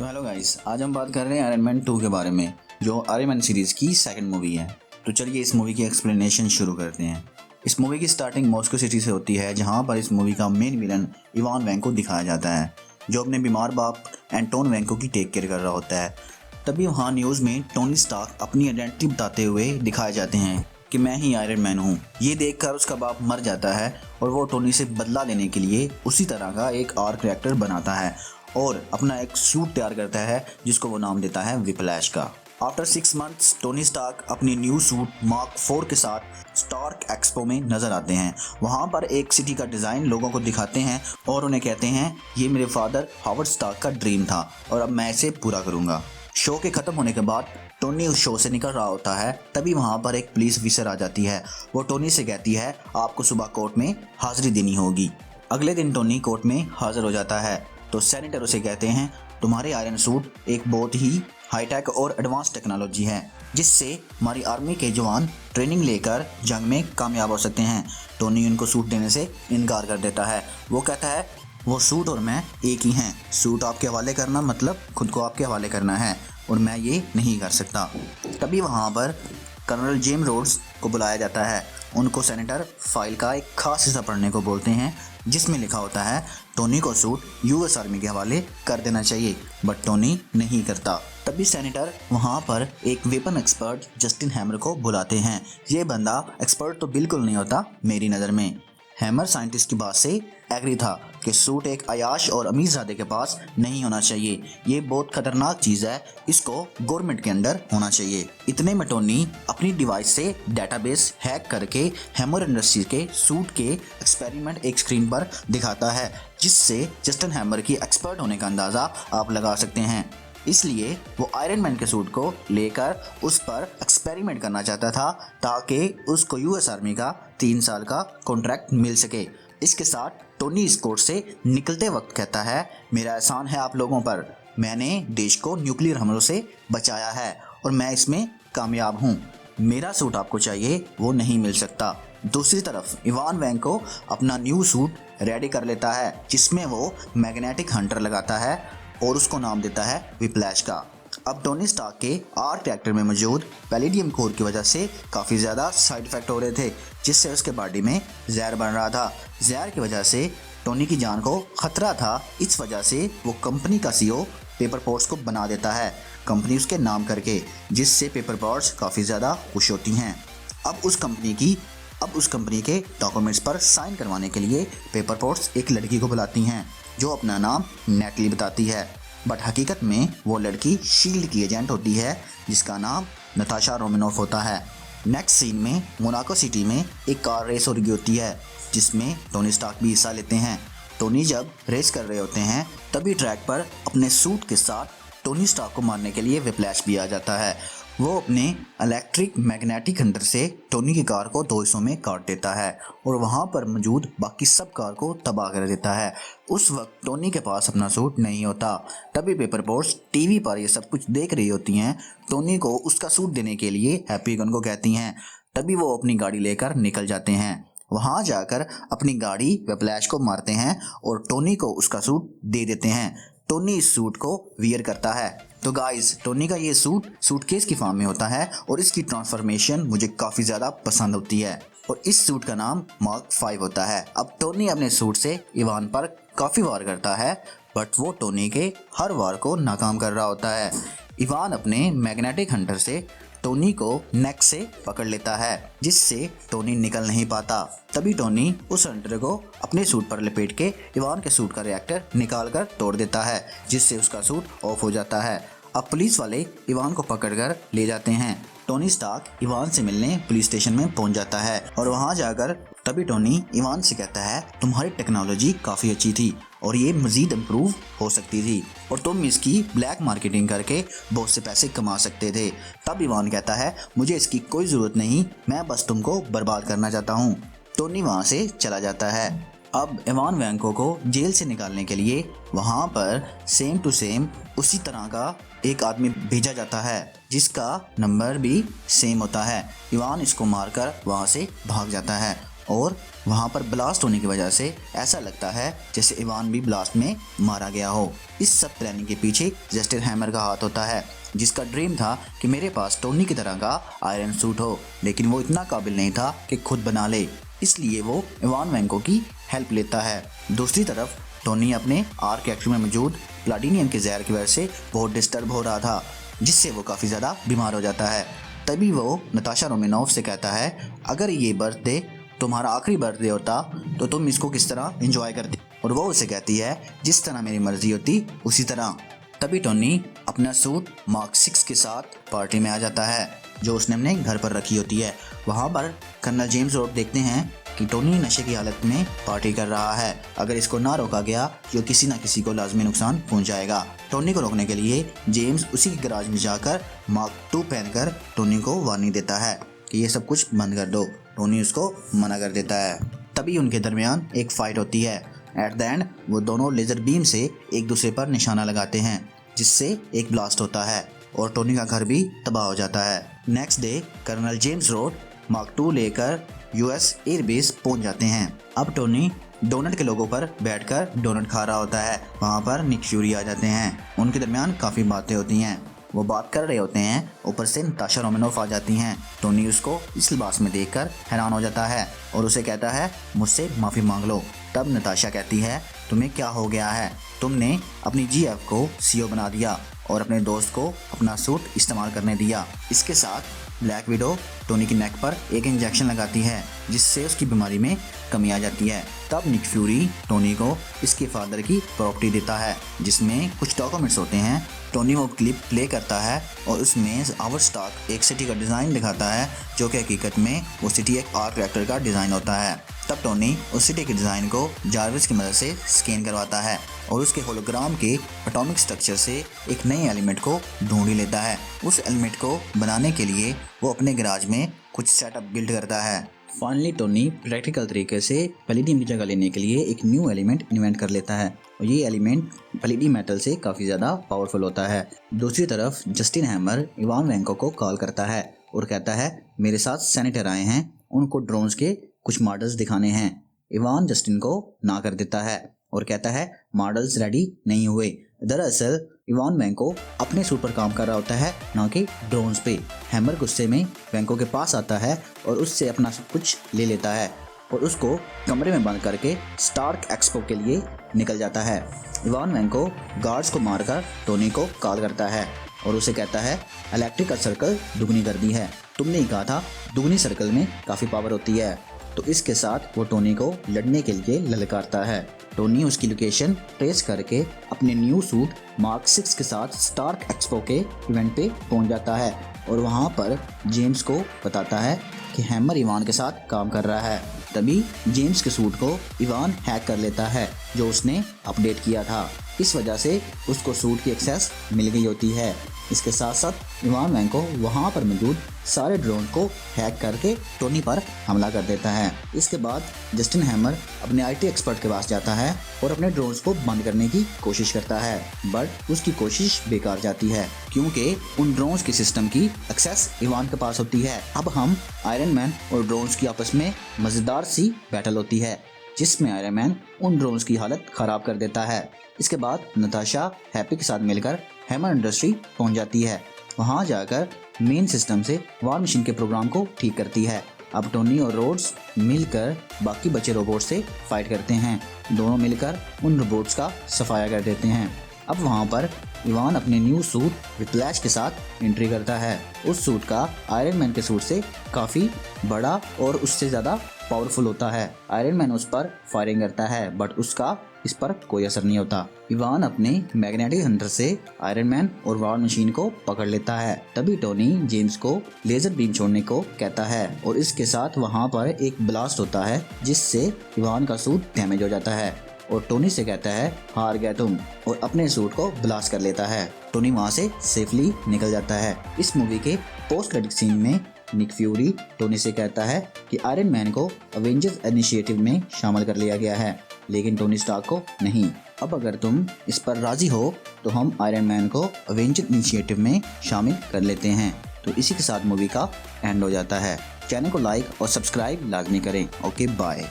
तो hello guys, आज हम बात कर रहे हैं आयरन मैन 2 के बारे में, जो आयरन मैन सीरीज़ की सेकंड मूवी है। तो चलिए इस मूवी की एक्सप्लेनेशन शुरू करते हैं। इस मूवी की स्टार्टिंग मॉस्को सिटी से होती है, जहां पर इस मूवी का मेन विलन इवान वैंको दिखाया जाता है, जो अपने बीमार बाप एंटोन वैंको की टेक केयर कर रहा होता है। तभी वहाँ न्यूज़ में टोनी स्टार्क अपनी आइडेंटिटी बताते हुए दिखाए जाते हैं कि मैं ही आयरन मैन हूँ। ये देखकर उसका बाप मर जाता है और वो टोनी से बदला लेने के लिए उसी तरह का एक आर्क रिएक्टर बनाता है और अपना एक सूट तैयार करता है, जिसको वो नाम देता है विप्लैश का। आफ्टर 6 मंथ्स टोनी स्टार्क अपनी न्यू सूट मार्क 4 के साथ स्टार्क एक्सपो में नजर आते हैं। वहाँ पर एक सिटी का डिज़ाइन लोगों को दिखाते हैं और उन्हें कहते हैं ये मेरे फादर हावर्ड स्टार्क का ड्रीम था और अब मैं इसे पूरा करूँगा। शो के ख़त्म होने के बाद टोनी उस शो से निकल रहा होता है, तभी वहाँ पर एक पुलिस ऑफिसर आ जाती है। वो टोनी से कहती है आपको सुबह कोर्ट में हाजिरी देनी होगी। अगले दिन टोनी कोर्ट में हाजिर हो जाता है तो सेनेटर उसे कहते हैं तुम्हारे आयरन सूट एक बहुत ही हाईटेक और एडवांस टेक्नोलॉजी है, जिससे हमारी आर्मी के जवान ट्रेनिंग लेकर जंग में कामयाब हो सकते हैं। टोनी उनको सूट देने से इनकार कर देता है। वो कहता है वो सूट और मैं एक ही हैं। सूट आपके हवाले करना मतलब खुद को आपके हवाले करना है और मैं ये नहीं कर सकता। तभी वहाँ पर कर्नल जेम रोड्स को बुलाया जाता है। उनको सेनेटर फाइल का एक खास हिस्सा पढ़ने को बोलते हैं, जिसमें लिखा होता है टोनी को सूट यूएस आर्मी के हवाले कर देना चाहिए, बट टोनी नहीं करता। तभी सेनेटर वहाँ पर एक वेपन एक्सपर्ट जस्टिन हैमर को बुलाते हैं। ये बंदा एक्सपर्ट तो बिल्कुल नहीं होता मेरी नज़र में। हैमर साइंटिस्ट की बात से एग्री था कि सूट एक अयाश और अमीरजादे के पास नहीं होना चाहिए। ये बहुत खतरनाक चीज़ है, इसको गवर्नमेंट के अंडर होना चाहिए। इतने में टोनी अपनी डिवाइस से डेटाबेस हैक करके हैमर इंडस्ट्रीज के सूट के एक्सपेरिमेंट एक स्क्रीन पर दिखाता है, जिससे जस्टिन हैमर की एक्सपर्ट होने का अंदाज़ा आप लगा सकते हैं। इसलिए वो आयरन मैन के सूट को लेकर उस पर एक्सपेरिमेंट करना चाहता था, ताकि उसको यूएस आर्मी का 3 साल का कॉन्ट्रैक्ट मिल सके। इसके साथ टोनी इस कोर्ट से निकलते वक्त कहता है मेरा एहसान है आप लोगों पर, मैंने देश को न्यूक्लियर हमलों से बचाया है और मैं इसमें कामयाब हूँ। मेरा सूट आपको चाहिए वो नहीं मिल सकता। दूसरी तरफ इवान वैंको अपना न्यू सूट रेडी कर लेता है, जिसमें वो मैग्नेटिक हंटर लगाता है और उसको नाम देता है विप्लैश का। अब टोनी स्टार्क के आर्क रिएक्टर में मौजूद पैलेडियम कोर की वजह से काफ़ी ज़्यादा साइड इफेक्ट हो रहे थे, जिससे उसके बॉडी में जहर बन रहा था। जहर की वजह से टोनी की जान को खतरा था। इस वजह से वो कंपनी का सीईओ पेपर पोर्ट्स को बना देता है, कंपनी उसके नाम करके, जिससे पेपर पोर्ट्स काफ़ी ज़्यादा खुश होती हैं। अब उस कंपनी के डॉक्यूमेंट्स पर साइन करवाने के लिए पेपर पोर्ट्स एक लड़की को बुलाती हैं, जो अपना नाम नेटली बताती है, बट हकीकत में वो लड़की शील्ड की एजेंट होती है, जिसका नाम नताशा रोमानोफ होता है। नेक्स्ट सीन में मोनाको सिटी में एक कार रेस हो रही होती है, जिसमें टोनी स्टार्क भी हिस्सा लेते हैं। टोनी जब रेस कर रहे होते हैं, तभी ट्रैक पर अपने सूट के साथ टोनी स्टार्क को मारने के लिए विप्लैश भी आ जाता है। वो अपने इलेक्ट्रिक मैग्नेटिक हंटर से टोनी की कार को 2 हिस्सों में काट देता है और वहाँ पर मौजूद बाकी सब कार को तबाह कर देता है। उस वक्त टोनी के पास अपना सूट नहीं होता। तभी पेपर पोर्ट्स टीवी पर ये सब कुछ देख रही होती हैं। टोनी को उसका सूट देने के लिए हैप्पी गन को कहती हैं। तभी वो अपनी गाड़ी लेकर निकल जाते हैं। वहाँ जाकर अपनी गाड़ी विप्लैश को मारते हैं और टोनी को उसका सूट दे देते हैं। टोनी इस सूट को वियर करता है। तो गाइस, टोनी का ये सूटकेस की फॉर्म में होता है और इसकी ट्रांसफॉर्मेशन मुझे काफ़ी ज़्यादा पसंद होती है और इस सूट का नाम मार्क 5 होता है। अब टोनी अपने सूट से इवान पर काफ़ी वार करता है, बट वो टोनी के हर वार को नाकाम कर रहा होता है। इवान अपने मैग्नेटिक हंटर से टोनी को नेक से पकड़ लेता है, जिससे टोनी निकल नहीं पाता। तभी टोनी उस हंटर को अपने सूट पर लपेट के इवान के सूट का रिएक्टर निकाल कर तोड़ देता है, जिससे उसका सूट ऑफ हो जाता है। अब पुलिस वाले इवान को पकड़कर ले जाते हैं। टोनी स्टार्क इवान से मिलने पुलिस स्टेशन में पहुंच जाता है और वहां जाकर तभी टोनी इवान से कहता है तुम्हारी टेक्नोलॉजी काफ़ी अच्छी थी और ये मज़ीद इम्प्रूव हो सकती थी और तुम इसकी ब्लैक मार्केटिंग करके बहुत से पैसे कमा सकते थे। तब इवान कहता है मुझे इसकी कोई ज़रूरत नहीं, मैं बस तुमको बर्बाद करना चाहता हूँ। टोनी वहाँ से चला जाता है। अब इवान वैंको को जेल से निकालने के लिए वहाँ पर सेम टू सेम उसी तरह का एक आदमी भेजा जाता है, जिसका नंबर भी सेम होता है। इवान इसको मारकर वहाँ से भाग जाता है और वहाँ पर ब्लास्ट होने की वजह से ऐसा लगता है जैसे इवान भी ब्लास्ट में मारा गया हो। इस सब प्लानिंग के पीछे जस्टिन हैमर का हाथ होता है, जिसका ड्रीम था कि मेरे पास टोनी की तरह का आयरन सूट हो, लेकिन वो इतना काबिल नहीं था कि खुद बना ले, इसलिए वो इवान वैंको की हेल्प लेता है। दूसरी तरफ टोनी अपने आर्क रिएक्टर में मौजूद प्लाटिनियम के जहर की वजह से बहुत डिस्टर्ब हो रहा था, जिससे वो काफ़ी ज़्यादा बीमार हो जाता है। तभी वो नताशा रोमानोव से कहता है, अगर ये बर्थडे तुम्हारा आखिरी बर्थडे होता तो तुम इसको किस तरह एंजॉय करती, और वो उसे कहती है जिस तरह मेरी मर्जी होती उसी तरह। तभी टोनी अपना सूट मार्क 6 के साथ पार्टी में आ जाता है, जो उसने अपने घर पर रखी होती है। वहाँ पर कर्नल जेम्स रोड देखते हैं कि टोनी नशे की हालत में पार्टी कर रहा है। अगर इसको ना रोका गया तो किसी न किसी को लाजमी नुकसान पहुंचाएगा। टोनी को रोकने के लिए जेम्स उसी के गराज में जाकर मार्क 2 पहनकर टोनी को वार्निंग देता है कि ये सब कुछ बंद कर दो। टोनी उसको मना कर देता है। तभी उनके दरमियान एक फाइट होती है। एट द एंड वो दोनों लेजर बीम से एक दूसरे पर निशाना लगाते हैं, जिससे एक ब्लास्ट होता है और टोनी का घर भी तबाह हो जाता है। Next day colonel James Rhodes mark 2 लेकर यूएस एयरबेस पहुंच जाते हैं। अब टोनी डोनट के लोगों पर बैठकर डोनट खा रहा होता है। वहाँ पर निक फ्यूरी आ जाते हैं। उनके दरमियान काफ़ी बातें होती हैं। वो बात कर रहे होते हैं, ऊपर से नताशा रोमानोव आ जाती हैं। टोनी उसको इस लिबास में देखकर हैरान हो जाता है और उसे कहता है मुझसे माफ़ी मांग लो। तब नताशा कहती है तुम्हें क्या हो गया है, तुमने अपनी जीएफ को सीईओ बना दिया और अपने दोस्त को अपना सूट इस्तेमाल करने दिया। इसके साथ ब्लैक विडो टोनी की नेक पर एक इंजेक्शन लगाती है, जिससे उसकी बीमारी में कमी आ जाती है। तब निक फ्यूरी टोनी को इसके फादर की प्रॉपर्टी देता है, जिसमें कुछ डॉक्यूमेंट्स होते हैं। टोनी वो क्लिप प्ले करता है और उसमें आवर स्टार्क एक सिटी का डिज़ाइन दिखाता है, जो कि हकीकत में वो सिटी एक आर्क रिएक्टर का डिज़ाइन होता है। तब टोनी उस सिटी के डिज़ाइन को जार्विस की मदद से स्कैन करवाता है और उसके होलोग्राम के एटॉमिक स्ट्रक्चर से एक नए एलिमेंट को ढूंढ ही लेता है। उस एलिमेंट को बनाने के लिए वो अपने गैराज में कुछ सेटअप बिल्ड करता है। फाइनली टोनी प्रैक्टिकल तरीके से पैलेडियम की जगह लेने के लिए एक न्यू एलिमेंट इन्वेंट कर लेता है और ये एलिमेंट पैलेडियम मेटल से काफ़ी ज़्यादा पावरफुल होता है। दूसरी तरफ जस्टिन हैमर इवान वैंको को कॉल करता है और कहता है मेरे साथ सेनेटर आए हैं, उनको ड्रोन्स के कुछ मॉडल्स दिखाने हैं। इवान जस्टिन को ना कर देता है और कहता है मॉडल्स रेडी नहीं हुए। दरअसल इवान वैंको अपने सूट पर काम कर रहा होता है, ना कि ड्रोन्स पे। हैमर गुस्से में वैंको के पास आता है और उससे अपना सब कुछ ले लेता है और उसको कमरे में बंद करके स्टार्क एक्सपो के लिए निकल जाता है। इवान वैंको गार्ड्स को मारकर टोनी को कॉल करता है और उसे कहता है इलेक्ट्रिकल सर्कल दुगनी कर दी है, तुमने ही कहा था दुगनी सर्कल में काफ़ी पावर होती है। तो इसके साथ वो टोनी को लड़ने के लिए ललकारता है। टोनी उसकी लोकेशन ट्रेस करके अपने न्यू सूट मार्क 6 के साथ स्टार्क एक्सपो के इवेंट पे पहुंच जाता है और वहां पर जेम्स को बताता है कि हैमर इवान के साथ काम कर रहा है। तभी जेम्स के सूट को इवान हैक कर लेता है, जो उसने अपडेट किया था। इस वजह से उसको सूट की एक्सेस मिल गई होती है। इसके साथ साथ इवान वैंको वहाँ पर मौजूद सारे ड्रोन को हैक करके टोनी पर हमला कर देता है। इसके बाद जस्टिन हैमर अपने आईटी एक्सपर्ट के पास जाता है और अपने ड्रोन्स को बंद करने की कोशिश करता है, बट उसकी कोशिश बेकार जाती है क्योंकि उन ड्रोन्स की सिस्टम की एक्सेस इवान के पास होती है। अब हम आयरन मैन और ड्रोन्स की आपस में मज़ेदार सी बैटल होती है, जिसमें आयरन मैन उन ड्रोन्स की हालत ख़राब कर देता है। इसके बाद नताशा हैप्पी के साथ मिलकर हैमर इंडस्ट्री पहुंच जाती है। वहां जाकर मेन सिस्टम से वॉर मशीन के प्रोग्राम को ठीक करती है। अब टोनी और रोड्स मिलकर बाकी बचे रोबोट से फाइट करते हैं। दोनों मिलकर उन रोबोट्स का सफाया कर देते हैं। अब वहां पर इवान अपने न्यू सूट विप्लैश के साथ एंट्री करता है। उस सूट का आयरन मैन के सूट से काफ़ी बड़ा और उससे ज़्यादा पावरफुल होता है। आयरन मैन उस पर फायरिंग करता है, बट उसका इस पर कोई असर नहीं होता। इवान अपने मैग्नेटिक हंटर से आयरन मैन और वॉर मशीन को पकड़ लेता है। तभी टोनी जेम्स को लेजर बीम छोड़ने को कहता है और इसके साथ वहां पर एक ब्लास्ट होता है, जिससे इवान का सूट डैमेज हो जाता है और टोनी से कहता है हार गया तुम, और अपने सूट को ब्लास्ट कर लेता है। टोनी वहां से सेफली निकल जाता है। इस मूवी के पोस्ट क्रेडिट सीन में निक फ्यूरी टोनी से कहता है कि आयरन मैन को अवेंजर्स इनिशिएटिव में शामिल कर लिया गया है, लेकिन टोनी स्टार्क को नहीं। अब अगर तुम इस पर राजी हो तो हम आयरन मैन को अवेंजर इनिशिएटिव में शामिल कर लेते हैं। तो इसी के साथ मूवी का एंड हो जाता है। चैनल को लाइक और सब्सक्राइब लाजमी करें। Okay bye.